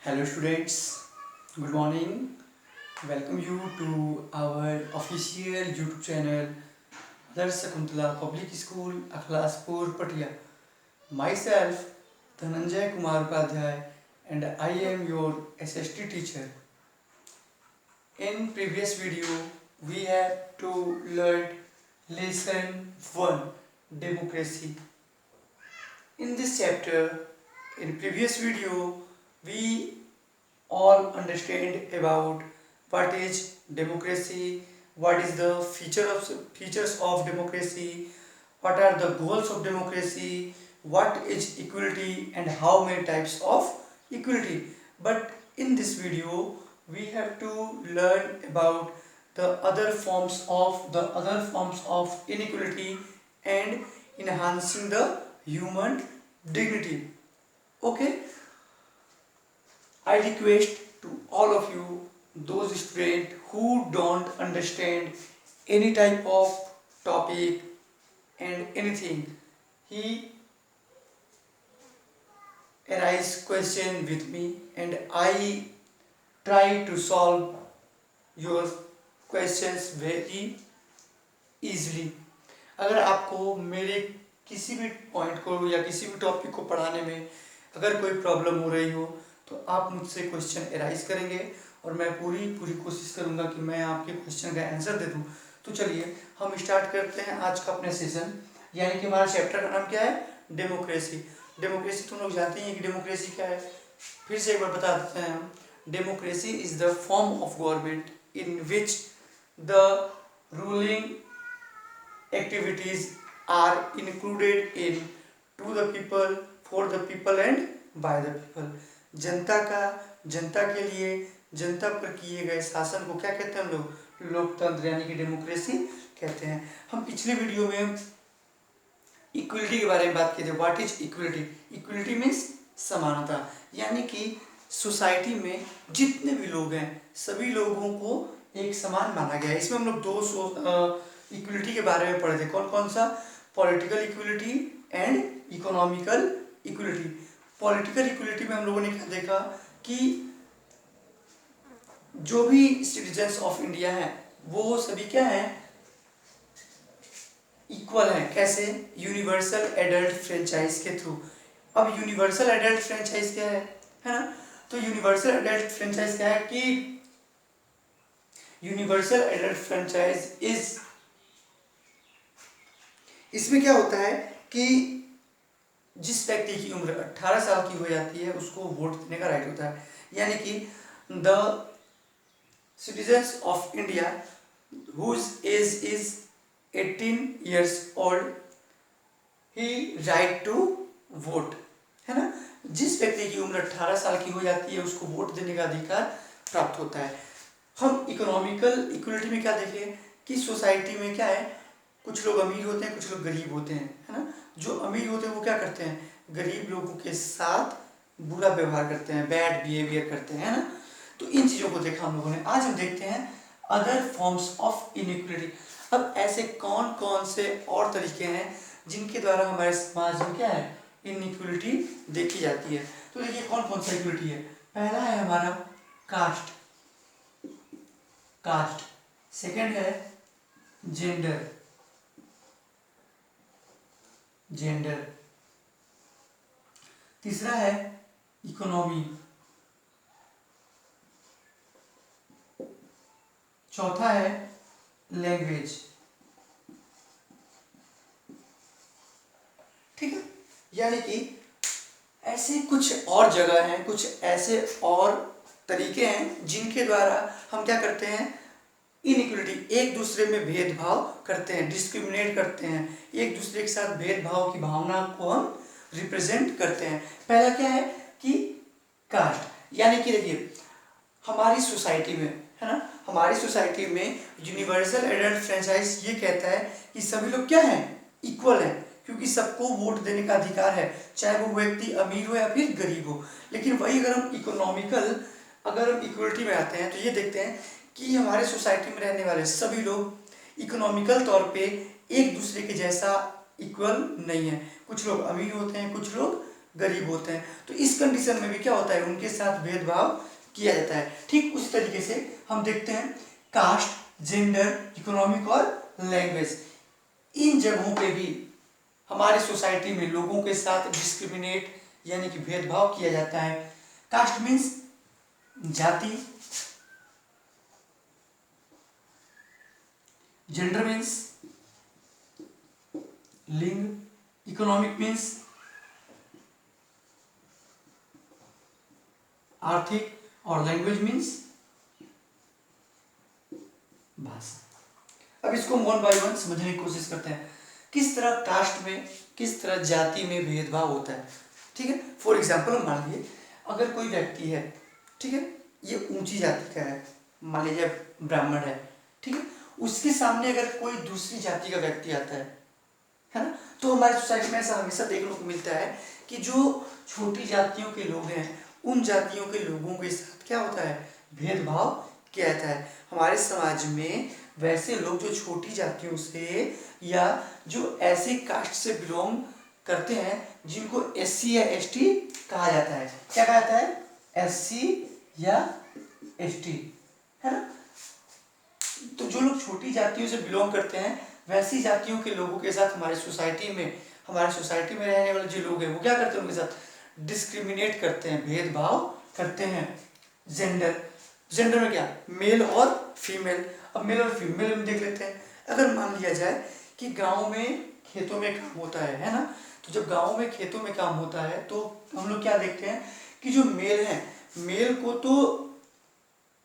Hello students, good morning. Welcome you to our official YouTube channel Adarsh Sakuntala Public School, Akhlaspur, Patia. Myself, Dhananjay Kumar Upadhyay, and I am your SST teacher. In previous video, we have to learn lesson 1, democracy. In this chapter, in previous video, we all understand about what is democracy, what is the features of democracy, what are the goals of democracy, what is equality and how many types of equality. But in this video we have to learn about the other forms of inequality and enhancing the human dignity. Okay, I request to all of you, those students who don't understand any type of topic and anything, he arise question with me and I try to solve your questions very easily. अगर आपको मेरे किसी भी point को या किसी भी topic को पढ़ाने में अगर कोई प्रॉब्लम हो रही हो तो आप मुझसे क्वेश्चन एराइज करेंगे और मैं पूरी कोशिश करूंगा कि मैं आपके क्वेश्चन का आंसर दे दूं। तो चलिए हम स्टार्ट करते हैं आज का अपने सेशन, यानी कि हमारा चैप्टर का नाम क्या है, डेमोक्रेसी। डेमोक्रेसी तुम लोग जानते हैं कि डेमोक्रेसी क्या है, फिर से एक बार बता देते हैं हम। Democracy is the form of government in which the ruling activities are included in to the people, for the people and by the people। जनता के लिए, जनता पर किए गए शासन को क्या कहते हैं हम लोग, लोकतंत्र यानी कि डेमोक्रेसी कहते हैं। हम पिछले वीडियो में इक्वलिटी के बारे में बात की थी। What is equality? Equality means समानता, यानी कि सोसाइटी में जितने भी लोग हैं सभी लोगों को एक समान माना गया है। इसमें हम लोग दो इक्वलिटी के बारे में पढ़े थे। कौन कौन सा? Political equality and economical equality. Political equality में हम लोगों ने क्या देखा कि जो भी सिटीजन्स ऑफ इंडिया हैं वो सभी क्या हैं, इक्वल हैं। कैसे? यूनिवर्सल एडल्ट फ्रेंचाइज के थ्रू। अब यूनिवर्सल एडल्ट फ्रेंचाइज क्या है ना? तो यूनिवर्सल एडल्ट फ्रेंचाइज क्या है कि यूनिवर्सल एडल्ट फ्रेंचाइज इज, इसमें क्या होता है कि जिस व्यक्ति की उम्र 18 साल की हो जाती है उसको वोट देने का राइट होता है, यानी कि the citizens of India whose age is 18 years old he right to vote, है ना। जिस व्यक्ति की उम्र 18 साल की हो जाती है उसको वोट देने का अधिकार प्राप्त होता है। हम इकोनॉमिकल इक्वलिटी में क्या देखें कि सोसाइटी में क्या है, कुछ लोग अमीर होते हैं, कुछ लोग गरीब होते हैं, है ना। जो अमीर होते हैं वो क्या करते हैं, गरीब लोगों के साथ बुरा व्यवहार करते हैं, बैड बिहेवियर करते हैं, है ना। तो इन चीज़ों को देखा हम लोगों ने। आज हम देखते हैं अदर फॉर्म्स ऑफ इनइक्वलिटी। अब ऐसे कौन कौन से और तरीके हैं जिनके द्वारा हमारे समाज में क्या है, इनइक्वलिटी देखी जाती है। तो देखिए कौन कौन सा इक्वलिटी है। पहला है हमारा कास्ट, सेकंड है जेंडर, तीसरा है इकोनॉमी, चौथा है लैंग्वेज। ठीक है, यानी कि ऐसे कुछ और जगह हैं, कुछ ऐसे और तरीके हैं जिनके द्वारा हम क्या करते हैं, इनइक्वलिटी, एक दूसरे में भेदभाव करते हैं, डिस्क्रिमिनेट करते हैं, एक दूसरे के साथ भेदभाव की भावना को हम रिप्रेजेंट करते हैं। पहला क्या है कि कास्ट, यानी कि देखिए हमारी सोसाइटी में, है ना, हमारी सोसाइटी में यूनिवर्सल एडल्ट फ्रेंचाइज ये कहता है कि सभी लोग क्या हैं, इक्वल हैं, क्योंकि सबको वोट देने का अधिकार है, चाहे वो व्यक्ति अमीर हो या फिर गरीब हो। लेकिन वही अगर हम इक्वलिटी में आते हैं तो ये देखते हैं कि हमारे सोसाइटी में रहने वाले सभी लोग इकोनॉमिकल तौर पे एक दूसरे के जैसा इक्वल नहीं है। कुछ लोग अमीर होते हैं, कुछ लोग गरीब होते हैं। तो इस कंडीशन में भी क्या होता है, उनके साथ भेदभाव किया जाता है। ठीक उस तरीके से हम देखते हैं कास्ट, जेंडर, इकोनॉमिक और लैंग्वेज, इन जगहों पे भी हमारी सोसाइटी में लोगों के साथ डिस्क्रिमिनेट यानी कि भेदभाव किया जाता है। कास्ट मीन्स जाति, जेंडर मीन्स लिंग, इकोनॉमिक मीन्स आर्थिक, और लैंग्वेज मीन्स भाषा। अब इसको वन बाय वन समझने की कोशिश करते हैं, किस तरह कास्ट में, किस तरह जाति में भेदभाव होता है। ठीक है, फॉर एग्जाम्पल मान लीजिए अगर कोई व्यक्ति है, ठीक है, ये ऊंची जाति का है, मान लीजिए ब्राह्मण है, ठीक है, उसके सामने अगर कोई दूसरी जाति का व्यक्ति आता है ना, तो हमारी सोसाइटी में ऐसा हमेशा देखने को मिलता है कि जो छोटी जातियों के लोग हैं उन जातियों के लोगों के साथ क्या होता है, भेदभाव किया जाता है। हमारे समाज में वैसे लोग जो छोटी जातियों से या जो ऐसे कास्ट से बिलोंग करते हैं जिनको एससी या एसटी कहा जाता है, क्या कहा जाता है, एससी या एसटी, है ना। तो जो लोग छोटी जातियों से बिलोंग करते हैं वैसी जातियों के लोगों के साथ हमारी सोसाइटी में रहने वाले जो लोग हैं वो क्या करते हैं, उनके साथ डिस्क्रिमिनेट करते हैं, भेदभाव करते हैं। जेंडर में क्या, मेल और फीमेल। अब मेल और फीमेल में देख लेते हैं। अगर मान लिया जाए कि गांव में खेतों में काम होता है ना, तो जब गांव में खेतों में काम होता है तो हम लोग क्या देखते हैं कि जो मेल है, मेल को तो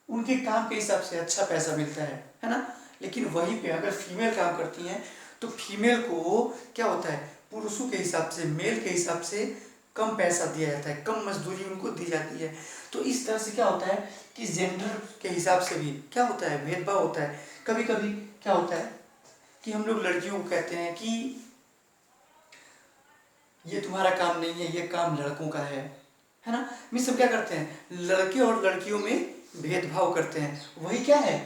उनके काम के हिसाब से अच्छा पैसा मिलता है ना, लेकिन वहीं पे अगर फीमेल काम करती हैं तो फीमेल को क्या होता है, पुरुषों के हिसाब से, मेल के हिसाब से कम पैसा दिया जाता है, कम मजदूरी उनको दी जाती है। तो इस तरह से क्या होता है कि जेंडर के हिसाब से भी क्या होता है, भेदभाव होता है। कभी कभी क्या होता है कि हम लोग लड़कियों को कहते हैं कि ये तुम्हारा काम नहीं है, ये काम लड़कों का है ना। मीन्स सब क्या करते हैं, लड़के और लड़कियों में भेदभाव करते हैं। वही क्या है,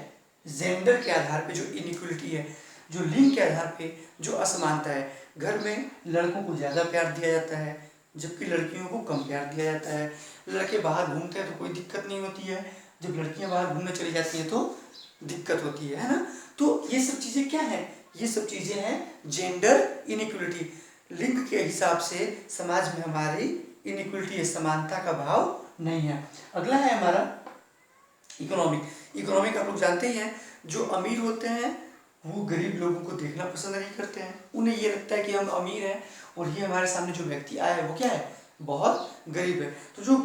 जेंडर के आधार पे जो इनइक्वलिटी है, जो लिंग के आधार पे जो असमानता है। घर में लड़कों को ज़्यादा प्यार दिया जाता है जबकि लड़कियों को कम प्यार दिया जाता है। लड़के बाहर घूमते हैं तो कोई दिक्कत नहीं होती है, जब लड़कियां बाहर घूमने चली जाती हैं तो दिक्कत होती है ना। तो ये सब चीज़ें क्या है, ये सब चीज़ें हैं जेंडर इनइक्वलिटी। लिंग के हिसाब से समाज में हमारी इनइक्वलिटी, समानता का भाव नहीं है। अगला है हमारा इकोनॉमिक आप लोग जानते ही हैं, जो अमीर होते हैं वो गरीब लोगों को देखना पसंद नहीं करते हैं। उन्हें ये लगता है कि हम अमीर हैं और ये हमारे सामने जो व्यक्ति आया है वो क्या है, बहुत गरीब है। तो जो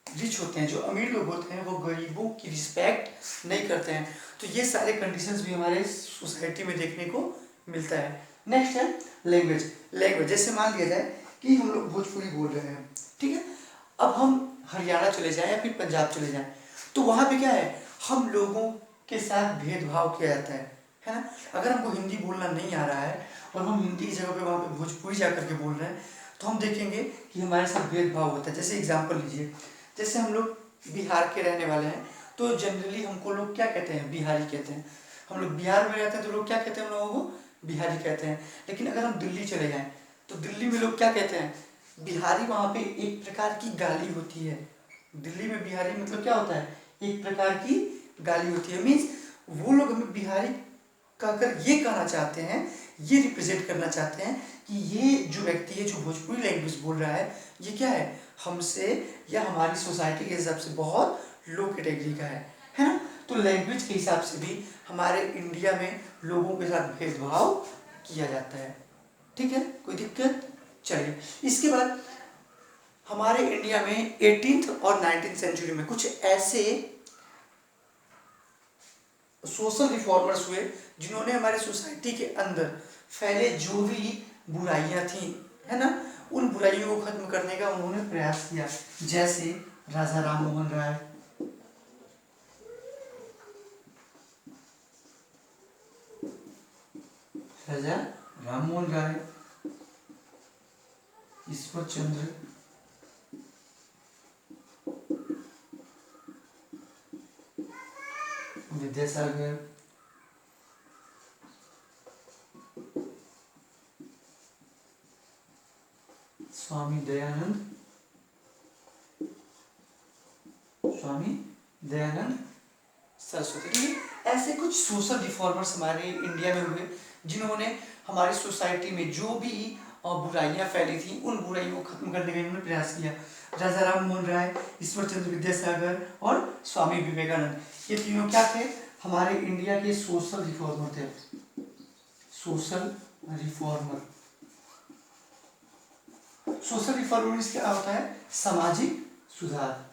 रिच होते हैं, जो अमीर लोग होते हैं, वो गरीबों की रिस्पेक्ट नहीं करते हैं। तो ये सारे कंडीशंस भी हमारे सोसाइटी में देखने को मिलता है। नेक्स्ट है लैंग्वेज। जैसे मान लिया जाए कि हम लोग भोजपुरी बोल रहे हैं, ठीक है, अब हम हरियाणा चले जाएं या फिर पंजाब चले जाएं तो वहाँ पे क्या है, हम लोगों के साथ भेदभाव किया जाता है ना। अगर हमको हिंदी बोलना नहीं आ रहा है और हम हिंदी की जगह पे वहाँ पे भोजपुरी जा करके बोल रहे हैं तो हम देखेंगे कि हमारे साथ भेदभाव होता है। जैसे एग्जाम्पल लीजिए, जैसे हम लोग बिहार के रहने वाले हैं तो जनरली हमको लोग क्या कहते हैं, बिहारी कहते हैं। हम लोग बिहार में रहते हैं तो लोग क्या कहते हैं, हम लोगों को बिहारी कहते हैं। लेकिन अगर हम दिल्ली चले जाएं तो दिल्ली में लोग क्या कहते हैं, बिहारी। वहाँ पे एक प्रकार की गाली होती है। दिल्ली में बिहारी मतलब क्या होता है, एक प्रकार की गाली होती है। मीन्स वो लोग हमें बिहारी कहकर ये कहना चाहते हैं, ये रिप्रेजेंट करना चाहते हैं कि ये जो व्यक्ति है जो भोजपुरी लैंग्वेज बोल रहा है ये क्या है, हमसे या हमारी सोसाइटी के हिसाब से बहुत लो कैटेगरी का है ना। तो लैंग्वेज के हिसाब से भी हमारे इंडिया में लोगों के साथ भेदभाव किया जाता है। ठीक है, कोई दिक्कत। चलिए इसके बाद हमारे इंडिया में 18th और 19th सेंचुरी में कुछ ऐसे सोशल रिफॉर्मर्स हुए जिन्होंने हमारे सोसाइटी के अंदर फैले जो भी बुराइयां थी, है ना, उन बुराइयों को खत्म करने का उन्होंने प्रयास किया। जैसे राजा राम मोहन राय, ईश्वर चंद्र, विद्यासागर, स्वामी स्वामी दयानंद सरस्वती। ठीक है, ऐसे कुछ सोशल रिफॉर्मर्स हमारे इंडिया में हुए जिन्होंने हमारी सोसाइटी में जो भी बुराइयां फैली थी उन बुराइयों को खत्म करने का इन्होंने प्रयास किया। राजा राम मोहन राय, ईश्वर चंद्र विद्यासागर और स्वामी विवेकानंद, ये तीनों क्या थे? हमारे इंडिया के सोशल रिफॉर्मर थे। सोशल रिफॉर्मर, सोशल रिफॉर्मर क्या होता है? सामाजिक सुधार।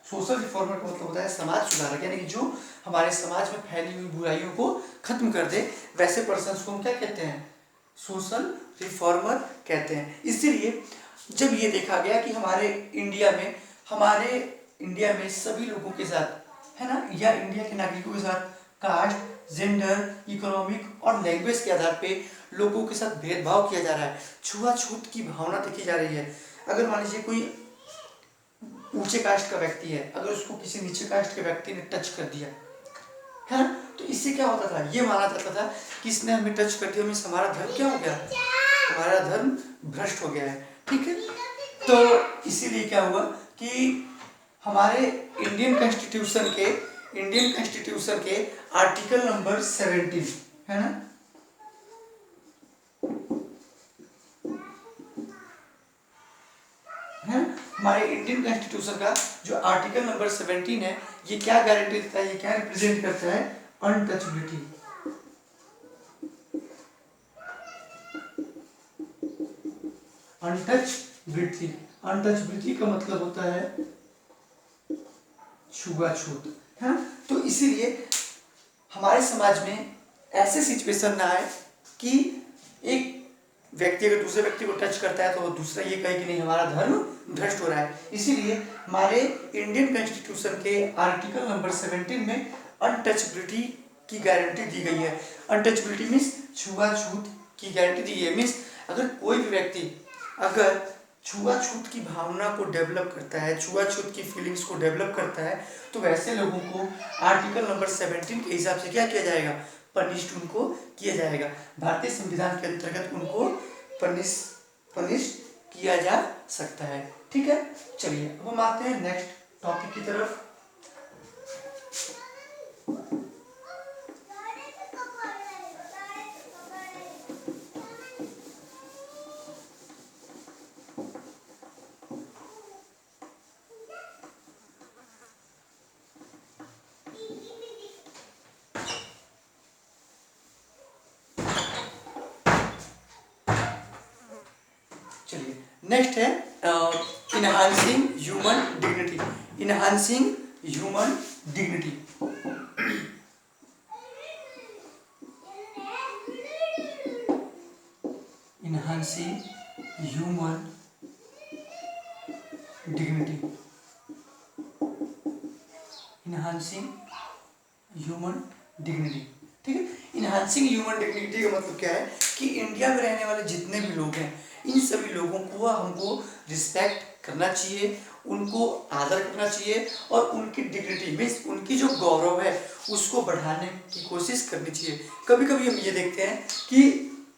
सोशल रिफॉर्मर का मतलब होता है समाज सुधारक, यानी कि जो हमारे समाज में फैली हुई बुराइयों को खत्म कर दे, वैसे पर्सन को हम क्या कहते हैं? सोशल रिफॉर्मर कहते हैं। इसीलिए जब ये देखा गया कि हमारे इंडिया में सभी लोगों के साथ, है ना, या इंडिया के नागरिकों के साथ कास्ट, जेंडर, इकोनॉमिक और लैंग्वेज के आधार पे लोगों के साथ भेदभाव किया जा रहा है, छुआछूत की भावना देखी जा रही है। अगर मान लीजिए कोई ऊंचे कास्ट का व्यक्ति है, अगर उसको किसी नीचे कास्ट के व्यक्ति ने टच कर दिया, है ना, तो इससे क्या होता था? ये माना जाता था कि इसने हमें टच कर दिया, मीन्स हमारा धर्म क्या हो गया? हमारा धर्म भ्रष्ट हो गया है। ठीक है, तो इसीलिए क्या हुआ कि हमारे इंडियन कॉन्स्टिट्यूशन के आर्टिकल नंबर 17, है ना, हमारे इंडियन कॉन्स्टिट्यूशन का जो आर्टिकल नंबर 17 है, ये क्या गारंटी देता है? ये क्या रिप्रेजेंट करता है? अनटचेबिलिटी। अनटचेबिलिटी का मतलब होता है छुआछूत, है। तो इसीलिए हमारे समाज में ऐसे सिचुएशन ना आए कि एक व्यक्ति अगर दूसरे व्यक्ति को टच करता है तो वो दूसरा ये कहे कि नहीं हमारा धर्म भ्रष्ट हो रहा है। इसीलिए हमारे इंडियन कॉन्स्टिट्यूशन के आर्टिकल नंबर 17 में अनटचेबिलिटी की गारंटी दी गई है। अनटचेबिलिटी मीन्स छुआछूत की गारंटी दी है। मीन्स अगर कोई भी व्यक्ति अगर छुआछूत की भावना को डेवलप करता है, छुआछूत की फीलिंग्स को डेवलप करता है, तो वैसे लोगों को आर्टिकल नंबर 17 के हिसाब से क्या किया जाएगा? पनिश्ड उनको किया जाएगा। भारतीय संविधान के अंतर्गत उनको पनिश किया जा सकता है। ठीक है, चलिए अब हम आते हैं नेक्स्ट टॉपिक की तरफ। चलिए नेक्स्ट है enhancing human dignity. Enhancing human dignity, enhancing human dignity, enhancing human dignity. ठीक है, इनहांसिंग ह्यूमन डिग्निटी का मतलब क्या है कि इंडिया में रहने वाले जितने भी लोग हैं, इन सभी लोगों को हमको रिस्पेक्ट करना चाहिए, उनको आदर करना चाहिए और उनकी डिग्निटी मीन्स उनकी जो गौरव है उसको बढ़ाने की कोशिश करनी चाहिए। कभी कभी हम ये देखते हैं कि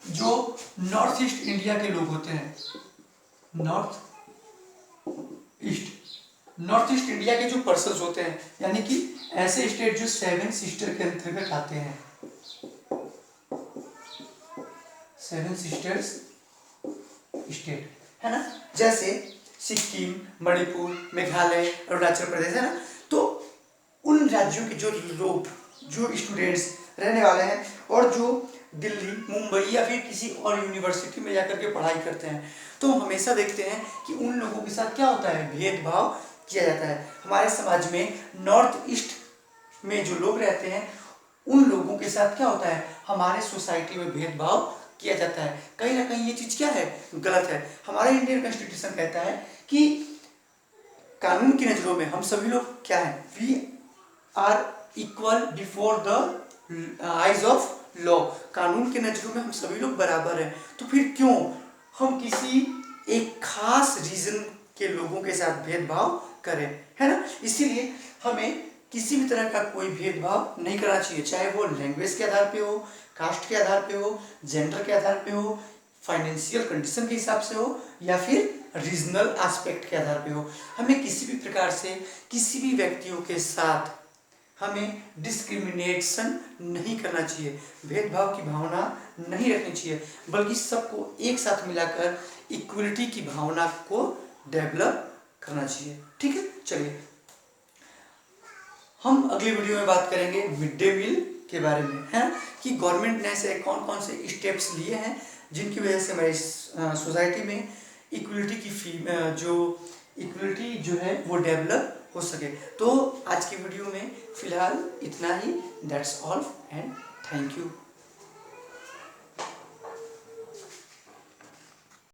जो नॉर्थ ईस्ट इंडिया के लोग होते हैं, नॉर्थ ईस्ट इंडिया के जो पर्सन्स होते हैं, यानी कि ऐसे स्टेट जो 7 सिस्टर के अंतर्गत आते हैं, 7 सिस्टर्स स्टेट, है ना, जैसे सिक्किम, मणिपुर, मेघालय, अरुणाचल प्रदेश, है ना, तो उन राज्यों के जो लोग, जो स्टूडेंट्स रहने वाले हैं और जो दिल्ली, मुंबई या फिर किसी और यूनिवर्सिटी में जाकर के पढ़ाई करते हैं, तो हम हमेशा देखते हैं कि उन लोगों के साथ क्या होता है? भेदभाव किया जाता है। हमारे समाज में नॉर्थ ईस्ट में जो लोग रहते हैं उन लोगों के साथ क्या होता है? हमारे सोसाइटी में भेदभाव किया जाता है। कहीं ना कहीं ये चीज क्या है? गलत है। हमारा इंडियन कॉन्स्टिट्यूशन कहता है कि कानून की नजरों में हम सभी लोग क्या है? We are equal before the eyes of law. कानून की नजरों में हम सभी लोग बराबर हैं। तो फिर क्यों हम किसी एक खास रीजन के लोगों के साथ भेदभाव करें, है ना? इसीलिए हमें किसी भी तरह का कोई भेदभाव नहीं करना चाहिए, चाहे वो लैंग्वेज के आधार पे हो, कास्ट के आधार पे हो, जेंडर के आधार पे हो, फाइनेंशियल कंडीशन के हिसाब से हो, या फिर रीजनल एस्पेक्ट के आधार पे हो। हमें किसी भी प्रकार से किसी भी व्यक्तियों के साथ हमें डिस्क्रिमिनेशन नहीं करना चाहिए, भेदभाव की भावना नहीं रखनी चाहिए, बल्कि सबको एक साथ मिलाकर इक्वलिटी की भावना को डेवलप करना चाहिए। ठीक है, चलिए हम अगली वीडियो में बात करेंगे मिड डे मील के बारे में, है कि गवर्नमेंट ने ऐसे कौन कौन से स्टेप्स लिए हैं जिनकी वजह से हमारी सोसाइटी में इक्वलिटी जो है वो डेवलप हो सके। तो आज की वीडियो में फिलहाल इतना ही। That's all and thank you.